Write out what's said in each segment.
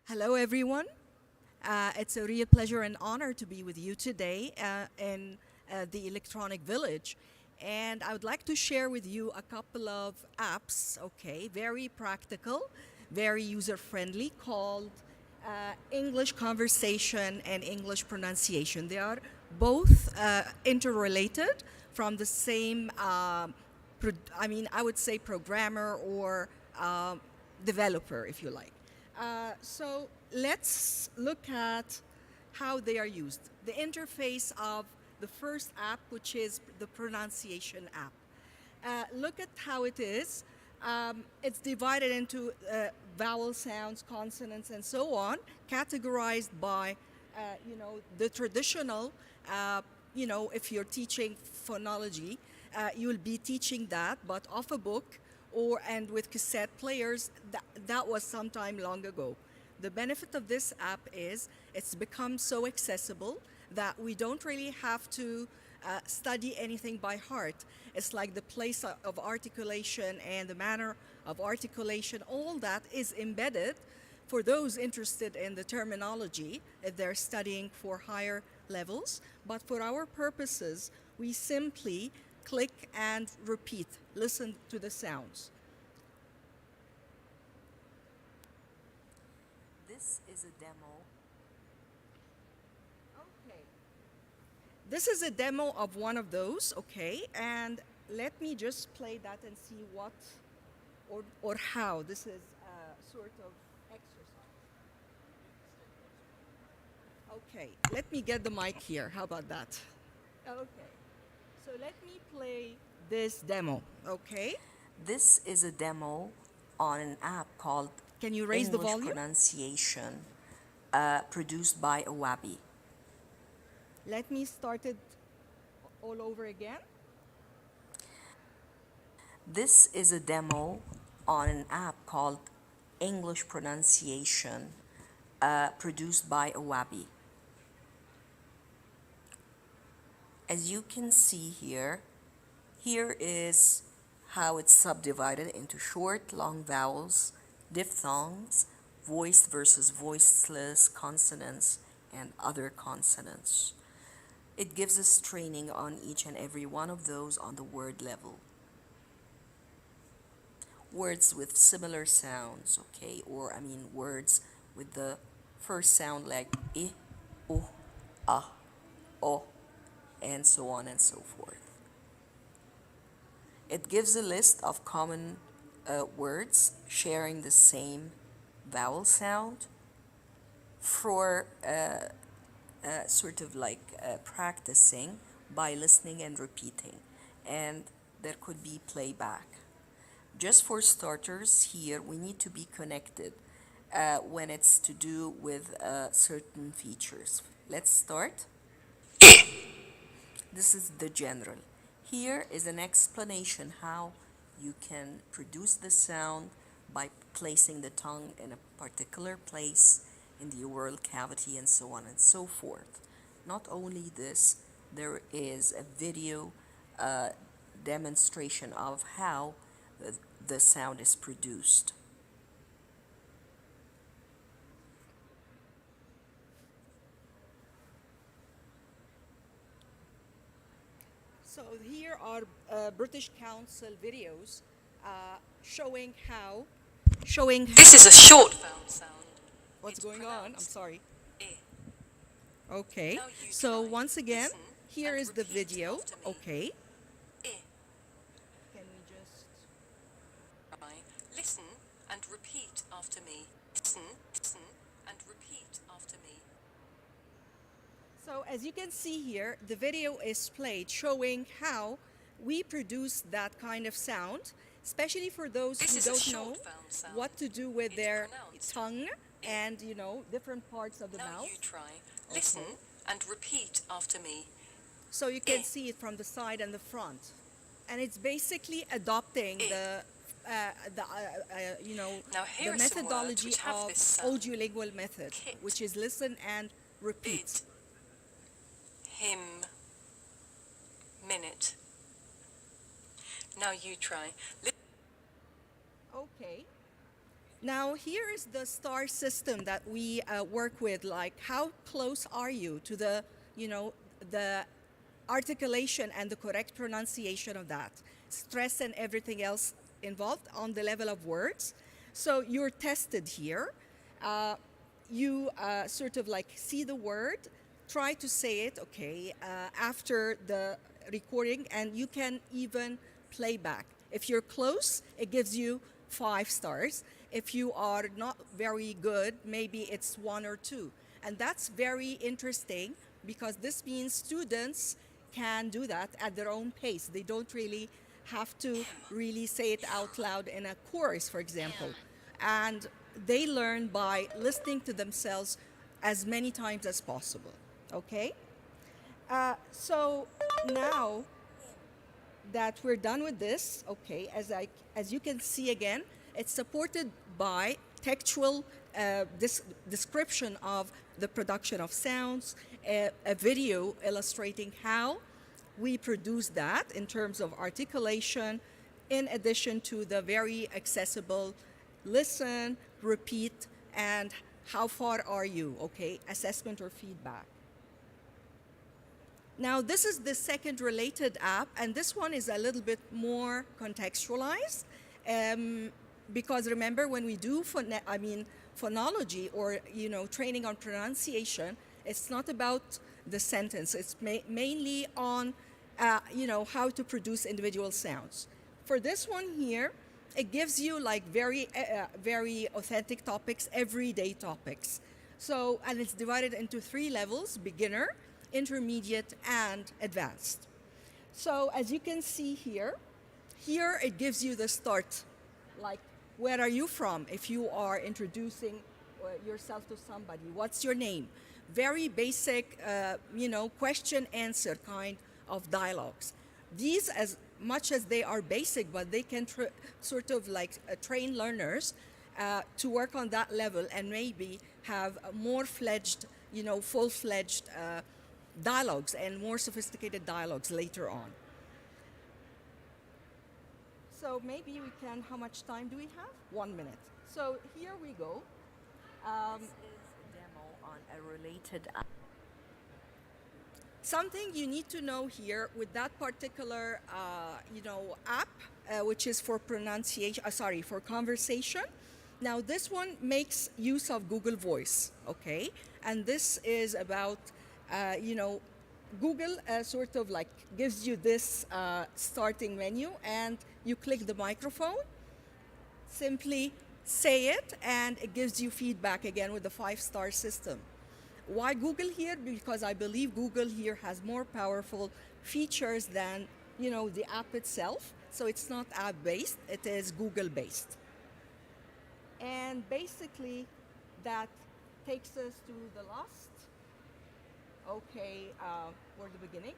Hello, everyone. It's a real pleasure and honor to be with you today in the Electronic Village. And I would like to share with you a couple of apps, okay, very practical, very user friendly, called English Conversation and English Pronunciation. They are both interrelated from the same, I would say programmer or developer, if you like. So let's look at how they are used. The interface of the first app, which is the pronunciation app. Look at how it is. It's divided into vowel sounds, consonants, and so on, categorized by, the traditional, if you're teaching phonology, you'll be teaching that, but off a book and with cassette players, that was some time long ago. The benefit of this app is it's become so accessible that we don't really have to study anything by heart. It's like the place of articulation and the manner of articulation, all that is embedded for those interested in the terminology if they're studying for higher levels. But for our purposes, we simply click and repeat, listen to the sounds. This is a demo. Okay. This is a demo of one of those, okay? And let me just play that and see what or how this is a sort of exercise. Okay, let me get the mic here. How about that? Okay. So let me play this demo, okay? This is a demo on an app called Can you raise the English volume? Pronunciation, produced by Awabi. Let me start it all over again. This is a demo on an app called English Pronunciation, produced by Awabi. As you can see here is how it's subdivided into short, long vowels, diphthongs, voiced versus voiceless consonants, and other consonants. It gives us training on each and every one of those on the word level. Words with similar sounds, okay, words with the first sound like I, U, ah, o, and so on and so forth. It gives a list of common words sharing the same vowel sound for sort of like practicing by listening and repeating. And there could be playback. Just for starters, here we need to be connected when it's to do with certain features. Let's start. This is the general. Here is an explanation how you can produce the sound by placing the tongue in a particular place in the oral cavity and so on and so forth. Not only this, there is a video demonstration of how the sound is produced. So here are British Council videos showing This is a short vowel sound. what's It's going on. I'm pronounced sorry. I. Okay. Now you So try. once again, Listen here and is the repeat video. after me. Okay. I. Can we just Try. Listen and repeat after me. Listen and repeat after me. So as you can see here, the video is played showing how we produce that kind of sound, especially for those This who is a don't short know vowel sound. what to do with It's their pronounced tongue and, different parts of the Now mouth. you try. Listen and repeat after me. So you can see it from the side and the front. And it's basically adopting Now here the are some words methodology which have of this sound. audiolingual method, Kit. which is listen and repeat. Bid. Him. Minute. Now you try. Okay. Now, here is the star system that we work with. Like, how close are you to the, the articulation and the correct pronunciation of that? Stress and everything else involved on the level of words. So you're tested here. You sort of like see the word, try to say it, okay, after the recording, and you can even play back. If you're close, it gives you 5 stars. If you are not very good, maybe it's 1 or 2. And that's very interesting because this means students can do that at their own pace. They don't really have to really say it out loud in a course, for example. And they learn by listening to themselves as many times as possible. Okay? So now that we're done with this, okay, as you can see again, it's supported by textual description of the production of sounds, a video illustrating how we produce that in terms of articulation, in addition to the very accessible listen, repeat, and how far are you, okay, assessment or feedback. Now, this is the second related app, and this one is a little bit more contextualized. Because remember, when we do phonology or training on pronunciation, it's not about the sentence. It's mainly on how to produce individual sounds. For this one here, it gives you like very authentic topics, everyday topics. So, and it's divided into 3 levels: beginner, intermediate, and advanced. So as you can see here it gives you the start, like, where are you from? If you are introducing yourself to somebody, what's your name? Very basic, question answer kind of dialogues. These, as much as they are basic, but they can sort of like train learners to work on that level and maybe have more fledged, full-fledged dialogues and more sophisticated dialogues later on. So maybe we can, how much time do we have? 1 minute. So here we go. This is a demo on a related app. Something you need to know here with that particular, app, which is for for conversation. Now this one makes use of Google Voice, okay? And this is about, Google sort of like gives you this starting menu, and you click the microphone, simply say it, and it gives you feedback again with the 5-star system. Why Google here? Because I believe Google here has more powerful features than the app itself. So it's not app-based, it is Google-based. And basically that takes us to the last, for the beginning.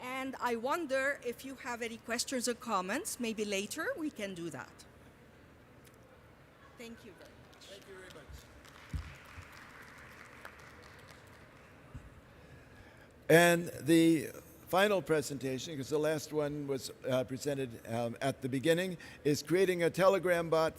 And I wonder if you have any questions or comments. Maybe later we can do that. Thank you very much. Thank you very much. And the final presentation, because the last one was presented at the beginning, is creating a Telegram bot